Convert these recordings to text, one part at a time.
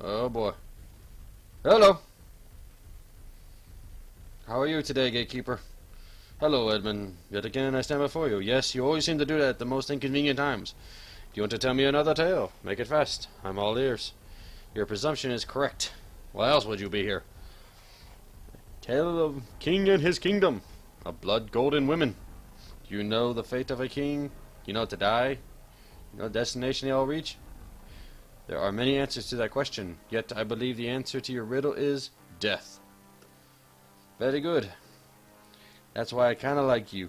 Oh boy. Hello. How are you today, Gatekeeper? Hello, Edmund. Yet again I stand before you. Yes, you always seem to do that at the most inconvenient times. Do you want to tell me another tale? Make it fast. I'm all ears. Your presumption is correct. Why else would you be here? Tale of King and his kingdom. Of blood, gold, and women. Do you know the fate of a king? Do you know to die? You know the destination they all reach? There are many answers to that question, yet I believe the answer to your riddle is death. Very good. That's why I kinda like you.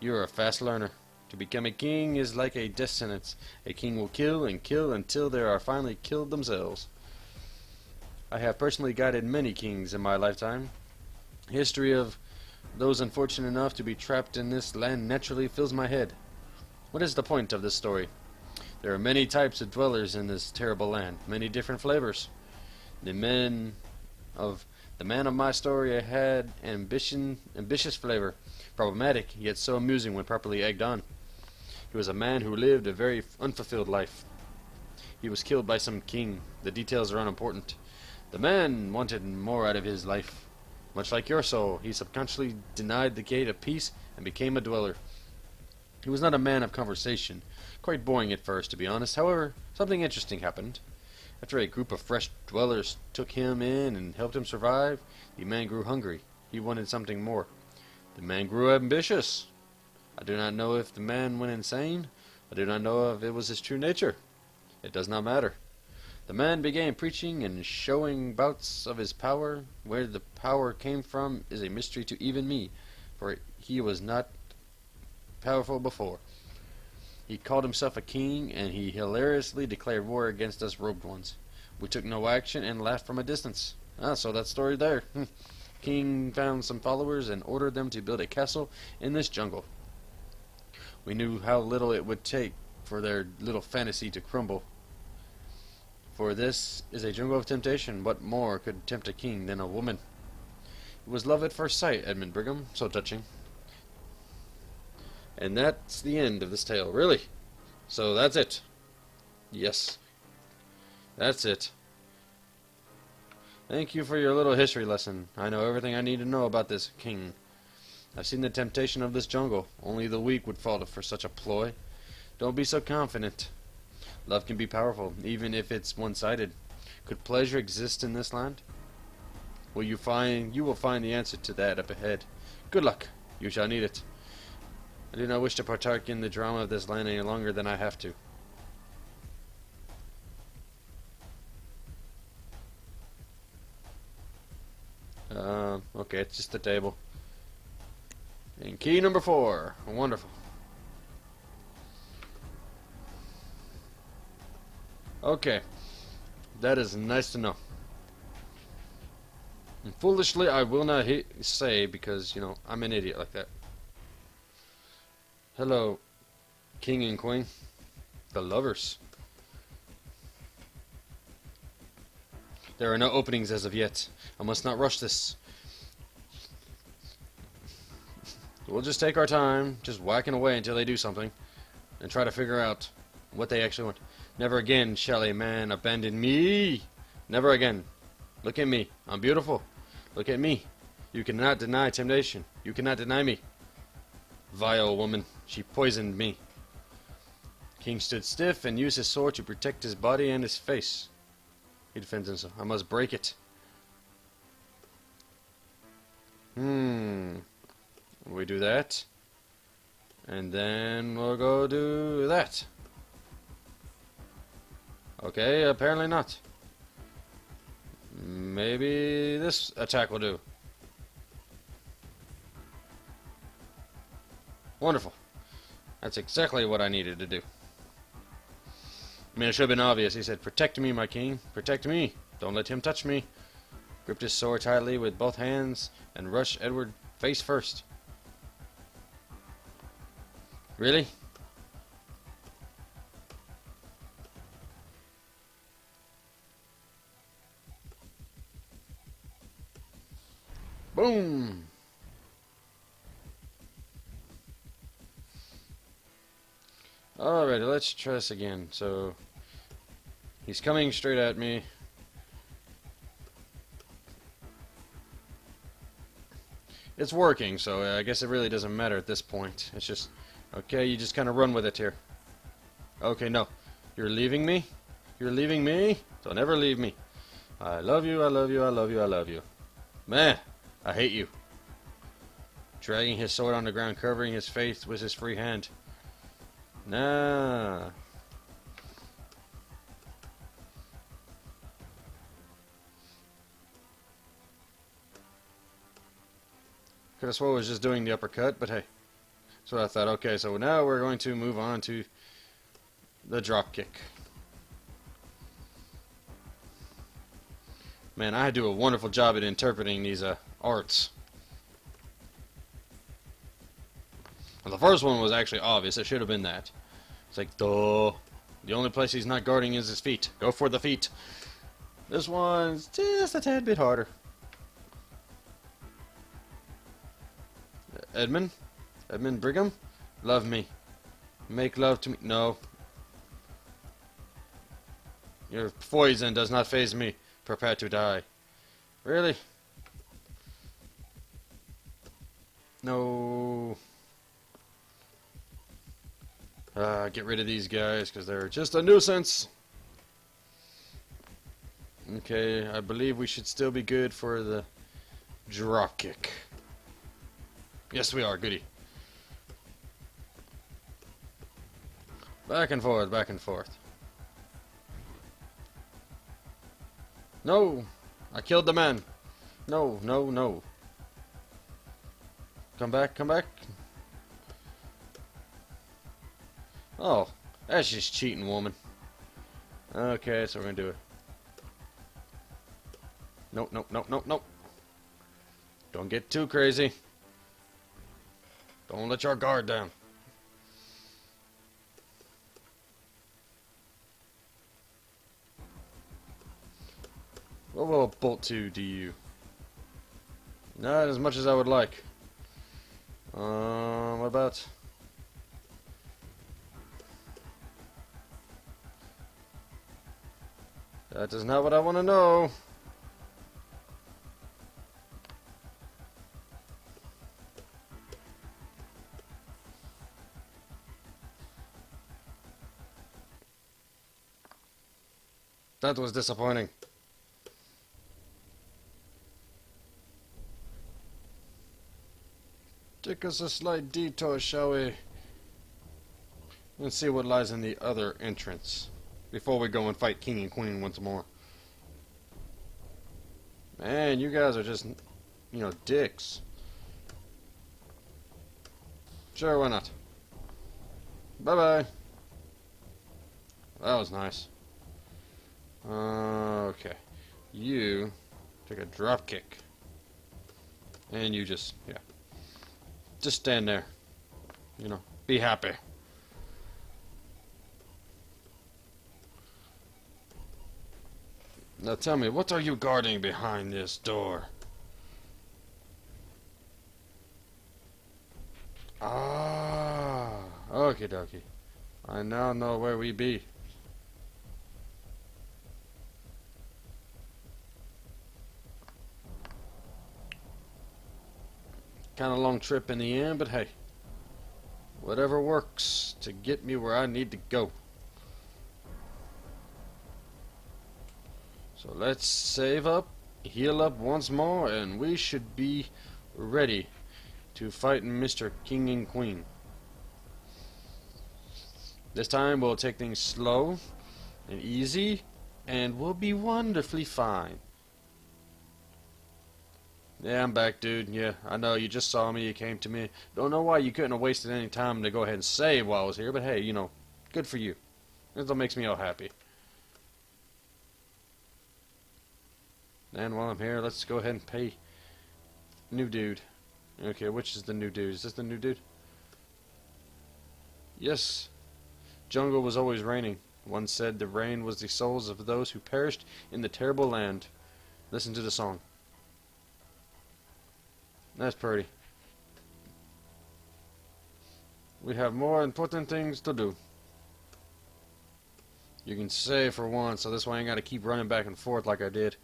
You're a fast learner. To become a king is like a death sentence. A king will kill and kill until they are finally killed themselves. I have personally guided many kings in my lifetime. History of those unfortunate enough to be trapped in this land naturally fills my head. What is the point of this story? There are many types of dwellers in this terrible land, many different flavors. The man of my story had ambitious flavor, problematic yet so amusing when properly egged on. He was a man who lived a very unfulfilled life. He was killed by some king. The details are unimportant. The man wanted more out of his life. Much like your soul, he subconsciously denied the gate of peace and became a dweller. He was not a man of conversation. Quite boring at first, to be honest. However, something interesting happened. After a group of fresh dwellers took him in and helped him survive, the man grew hungry. He wanted something more. The man grew ambitious. I do not know if the man went insane. I do not know if it was his true nature. It does not matter. The man began preaching and showing bouts of his power. Where the power came from is a mystery to even me, for he was not powerful before. He called himself a king, and he hilariously declared war against us robed ones. We took no action and laughed from a distance. So that story there. King found some followers and ordered them to build a castle in this jungle. We knew how little it would take for their little fantasy to crumble. For this is a jungle of temptation. What more could tempt a king than a woman? It was love at first sight, Edmund Brigham. So touching. And that's the end of this tale, really. So that's it. Yes. That's it. Thank you for your little history lesson. I know everything I need to know about this king. I've seen the temptation of this jungle. Only the weak would fall for such a ploy. Don't be so confident. Love can be powerful, even if it's one-sided. Could pleasure exist in this land? You will find the answer to that up ahead. Good luck. You shall need it. I do not wish to partake in the drama of this land any longer than I have to. Okay, it's just a table. And key number 4. Wonderful. Okay. That is nice to know. And foolishly, I will not say because, I'm an idiot like that. Hello, King and Queen. The lovers. There are no openings as of yet. I must not rush this. We'll just take our time, just whacking away until they do something, and try to figure out what they actually want. Never again shall a man abandon me. Never again. Look at me. I'm beautiful. Look at me. You cannot deny temptation. You cannot deny me. Vile woman. She poisoned me. King stood stiff and used his sword to protect his body and his face. He defends himself. I must break it. We do that. And then we'll go do that. Okay, apparently not. Maybe this attack will do. Wonderful. That's exactly what I needed to do. I mean, it should have been obvious. He said, "Protect me, my king. Protect me. Don't let him touch me." Gripped his sword tightly with both hands and rushed Edward face first. Really? Boom! Alrighty, let's try this again. So, he's coming straight at me. it's working, so I guess it really doesn't matter at this point. It's just, okay, you just kind of run with it here. Okay, no. You're leaving me? You're leaving me? Don't ever leave me. I love you, I love you, I love you, I love you. Man, I hate you. Dragging his sword on the ground, covering his face with his free hand. Nah. Could have swore I was just doing the uppercut, but hey. So I thought, okay, so now we're going to move on to the drop kick. Man, I do a wonderful job at interpreting these arts. Well, the first one was actually obvious. It should have been that. It's like, duh. The only place he's not guarding is his feet. Go for the feet. This one's just a tad bit harder. Edmund? Edmund Brigham? Love me. Make love to me. No. Your poison does not faze me. Prepare to die. Really? No. Get rid of these guys because they're just a nuisance. Okay, I believe we should still be good for the drop kick. Yes, we are. Goody. Back and forth, back and forth. No! I killed the man. No, no, no. Come back, come back. Oh, that's just cheating, woman. Okay, so we're gonna do it. Nope, nope, nope, nope, nope. Don't get too crazy. Don't let your guard down. What will a bolt 2 do you? Not as much as I would like. What about? That is not what I want to know. That was disappointing. Take us a slight detour, shall we? Let's see what lies in the other entrance before we go and fight King and Queen once more. Man, you guys are just, you know, dicks. Sure, why not? Bye-bye. That was nice. Okay. You take a drop kick. And you just, yeah. Just stand there. You know, be happy. Now tell me, what are you guarding behind this door? Ah, okie dokie. I now know where we be. Kind of long trip in the end, but hey, whatever works to get me where I need to go. So let's save up, heal up once more, and we should be ready to fight Mr. King and Queen. This time we'll take things slow and easy, and we'll be wonderfully fine. Yeah, I'm back, dude. Yeah, I know, you just saw me, you came to me. Don't know why you couldn't have wasted any time to go ahead and save while I was here, but hey, you know, good for you. That's what makes me all happy. And while I'm here, let's go ahead and pay new dude. Okay, which is the new dude? Is this the new dude? Yes. Jungle was always raining. One said the rain was the souls of those who perished in the terrible land. Listen to the song. That's pretty. We have more important things to do. You can save for one, so this way I ain't got to keep running back and forth like I did.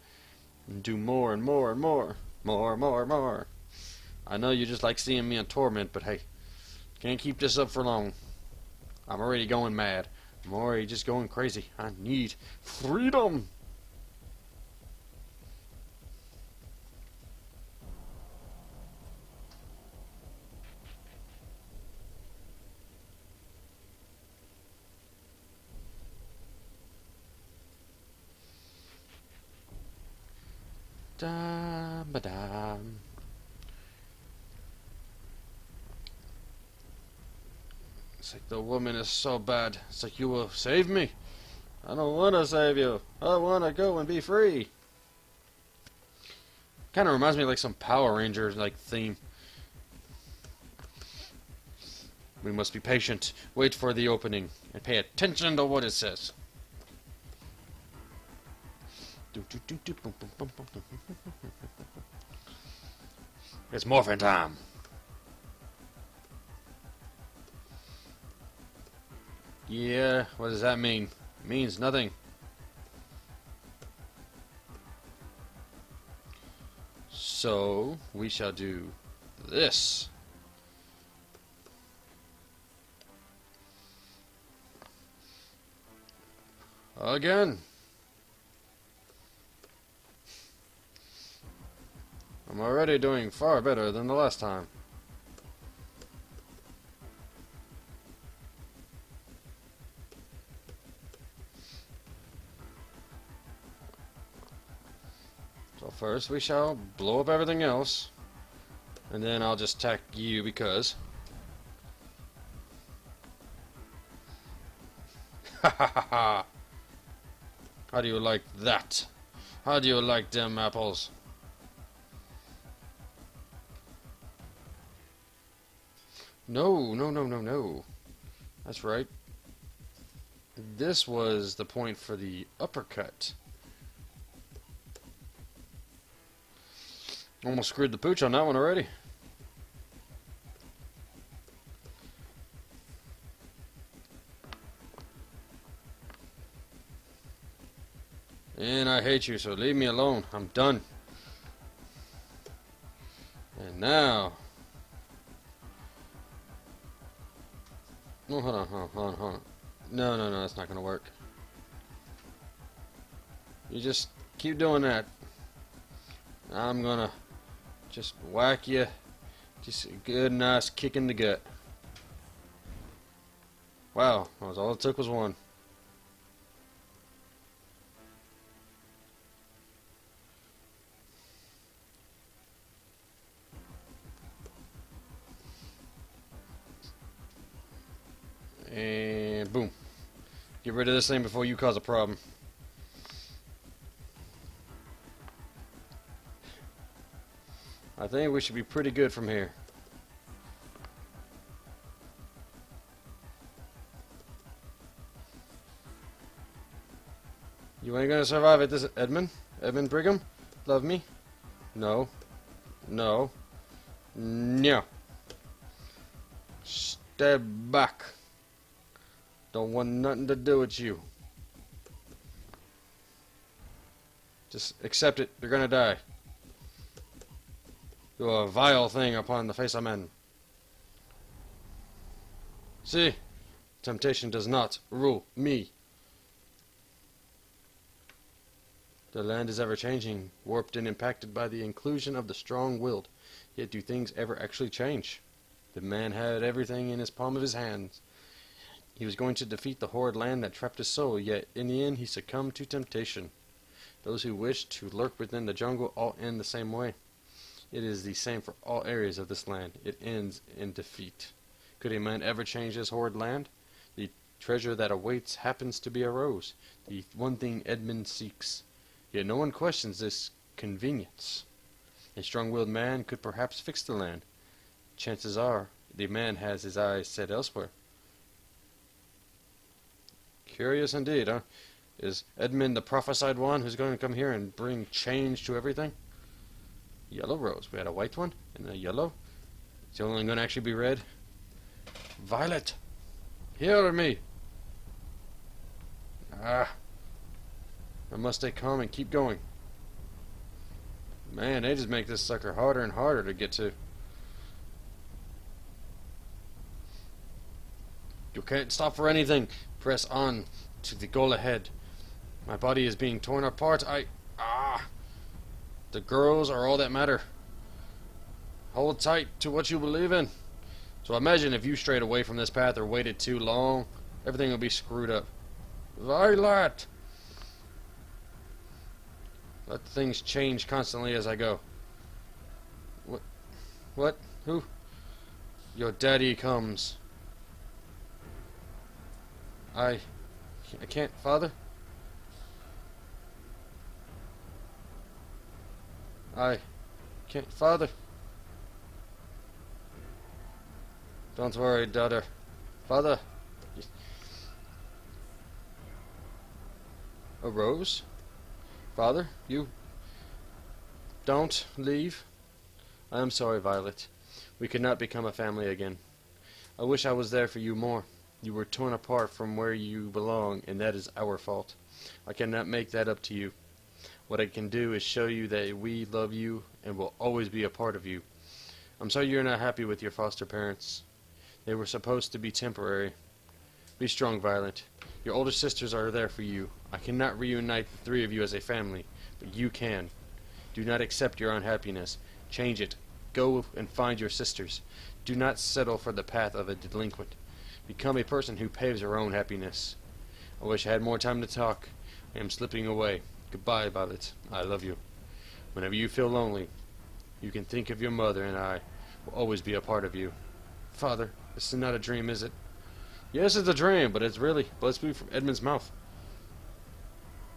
And do more and more and more. More. I know you just like seeing me in torment, but hey, can't keep this up for long. I'm already going mad. I'm already just going crazy. I need freedom. Da ba da. It's like the woman is so bad. It's like, you will save me. I don't want to save you. I want to go and be free. Kind of reminds me of like some Power Rangers like theme. We must be patient. Wait for the opening and pay attention to what it says. It's morphin' time. Yeah, what does that mean? It means nothing. So, we shall do this. Again. I'm already doing far better than the last time. So first we shall blow up everything else, and then I'll just attack you because... Ha ha ha ha! How do you like that? How do you like them apples? No, no, no, no, no. That's right. This was the point for the uppercut. Almost screwed the pooch on that one already. And I hate you, so leave me alone. I'm done. And now... Oh, hold on, hold on, hold on, hold on. No, no, no, that's not gonna work. You just keep doing that. I'm gonna just whack you. Just a good, nice kick in the gut. Wow, that was all it took was one. And boom. Get rid of this thing before you cause a problem. I think we should be pretty good from here. You ain't gonna survive it, this Edmund? Edmund Brigham? Love me? No. No. No. Step back. Don't want nothing to do with you. Just accept it. You're gonna die. You're a vile thing upon the face of men. See? Temptation does not rule me. The land is ever-changing, warped and impacted by the inclusion of the strong-willed. Yet do things ever actually change? The man had everything in his palm of his hands. He was going to defeat the horrid land that trapped his soul, yet in the end he succumbed to temptation. Those who wish to lurk within the jungle all end the same way. It is the same for all areas of this land. It ends in defeat. Could a man ever change this horrid land? The treasure that awaits happens to be a rose, the one thing Edmund seeks. Yet no one questions this convenience. A strong-willed man could perhaps fix the land. Chances are the man has his eyes set elsewhere. Curious indeed, huh? Is Edmund the prophesied one who's going to come here and bring change to everything? Yellow rose. We had a white one and a yellow. Is the only one going to actually be red? Violet! Hear me! Ah! I must stay calm and keep going. Man, they just make this sucker harder and harder to get to. You can't stop for anything. Press on to the goal ahead. My body is being torn apart. The girls are all that matter. Hold tight to what you believe in. So imagine if you strayed away from this path or waited too long, everything would be screwed up. Violet! Let things change constantly as I go. What? What? Who? Your daddy comes. I can't, Father? I can't, Father. Don't worry, daughter. Father. A rose? Father, you don't leave. I am sorry, Violet. We could not become a family again. I wish I was there for you more. You were torn apart from where you belong, and that is our fault. I cannot make that up to you. What I can do is show you that we love you and will always be a part of you. I'm sorry you're not happy with your foster parents. They were supposed to be temporary. Be strong, Violet. Your older sisters are there for you. I cannot reunite the three of you as a family, but you can. Do not accept your unhappiness. Change it. Go and find your sisters. Do not settle for the path of a delinquent. Become a person who paves her own happiness. I wish I had more time to talk. I am slipping away. Goodbye, Violet. I love you. Whenever you feel lonely, you can think of your mother, and I will always be a part of you. Father, this is not a dream, is it? Yes, it's a dream, but it's really blasphemy from Edmund's mouth.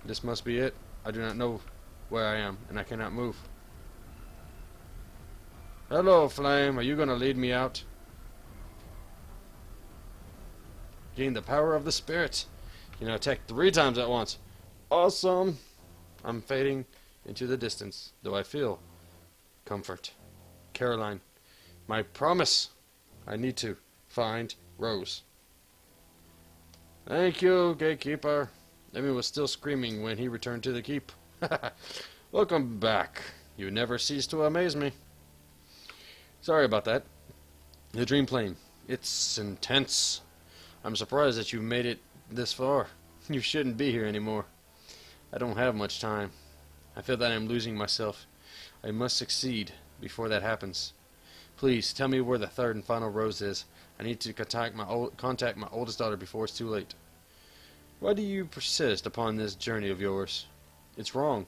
This must be it. I do not know where I am, and I cannot move. Hello, Flame. Are you going to lead me out? Gain the power of the spirit. You know, attack 3 times at once. Awesome. I'm fading into the distance, though I feel comfort. Caroline, my promise. I need to find Rose. Thank you, Gatekeeper. Edmund was still screaming when he returned to the keep. Welcome back. You never cease to amaze me. Sorry about that. The dream plane. It's intense. I'm surprised that you've made it this far. You shouldn't be here anymore. I don't have much time. I feel that I'm losing myself. I must succeed before that happens. Please, tell me where the third and final rose is. I need to contact my oldest daughter before it's too late. Why do you persist upon this journey of yours? It's wrong.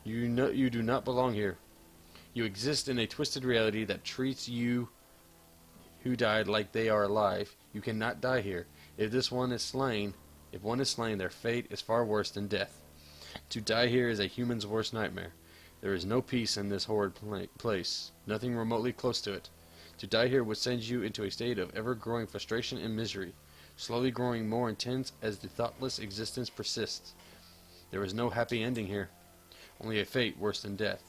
You do not belong here. You exist in a twisted reality that treats you who died like they are alive. You cannot die here. If one is slain, their fate is far worse than death. To die here is a human's worst nightmare. There is no peace in this horrid place, nothing remotely close to it. To die here would send you into a state of ever-growing frustration and misery, slowly growing more intense as the thoughtless existence persists. There is no happy ending here, only a fate worse than death.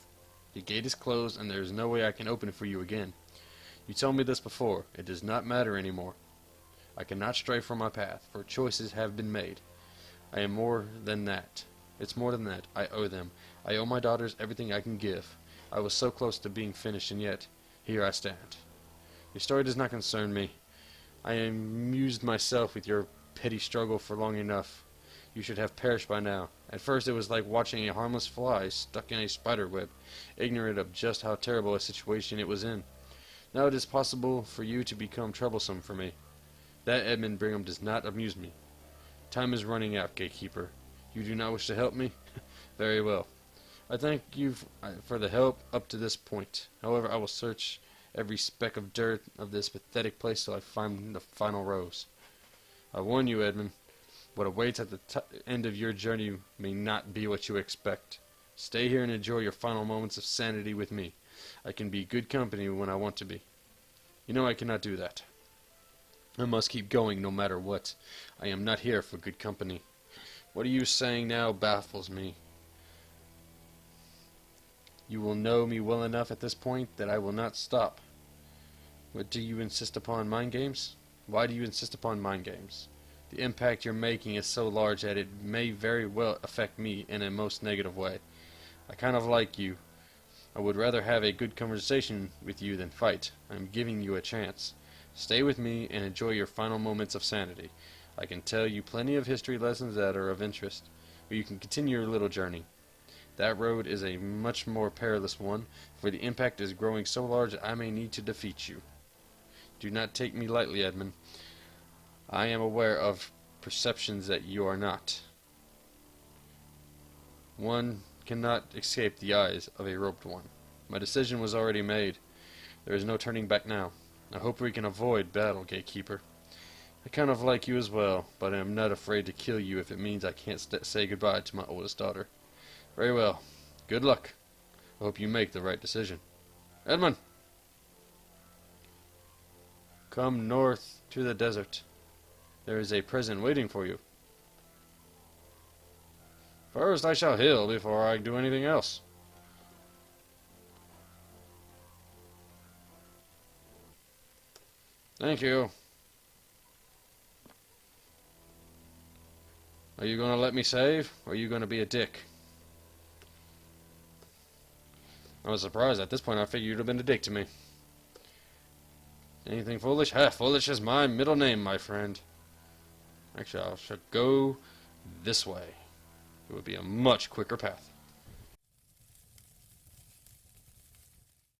The gate is closed, and there is no way I can open it for you again. You told me this before. It does not matter anymore. I cannot stray from my path, for choices have been made. I am more than that. It's more than that. I owe them. I owe my daughters everything I can give. I was so close to being finished, and yet, here I stand. Your story does not concern me. I amused myself with your petty struggle for long enough. You should have perished by now. At first it was like watching a harmless fly stuck in a spider web, ignorant of just how terrible a situation it was in. Now it is possible for you to become troublesome for me. That Edmund Brigham does not amuse me. Time is running out, Gatekeeper. You do not wish to help me? Very well. I thank you for the help up to this point. However, I will search every speck of dirt of this pathetic place till I find the final rose. I warn you, Edmund, what awaits at the end of your journey may not be what you expect. Stay here and enjoy your final moments of sanity with me. I can be good company when I want to be. You know I cannot do that. I must keep going no matter what. I am not here for good company. What are you saying now baffles me. You will know me well enough at this point that I will not stop. What do you insist upon mind games? Why do you insist upon mind games? The impact you're making is so large that it may very well affect me in a most negative way. I kind of like you. I would rather have a good conversation with you than fight. I'm giving you a chance. Stay with me and enjoy your final moments of sanity. I can tell you plenty of history lessons that are of interest, where you can continue your little journey. That road is a much more perilous one, for the impact is growing so large that I may need to defeat you. Do not take me lightly, Edmund. I am aware of perceptions that you are not. One cannot escape the eyes of a roped one. My decision was already made. There is no turning back now. I hope we can avoid battle, Gatekeeper. I kind of like you as well, but I am not afraid to kill you if it means I can't say goodbye to my oldest daughter. Very well. Good luck. I hope you make the right decision. Edmund! Come north to the desert. There is a present waiting for you. First I shall heal before I do anything else. Thank you. Are you going to let me save, or are you going to be a dick? I was surprised. At this point I figured you'd have been a dick to me. Anything foolish? Ha! Foolish is my middle name, my friend. Actually, I should go this way. It would be a much quicker path.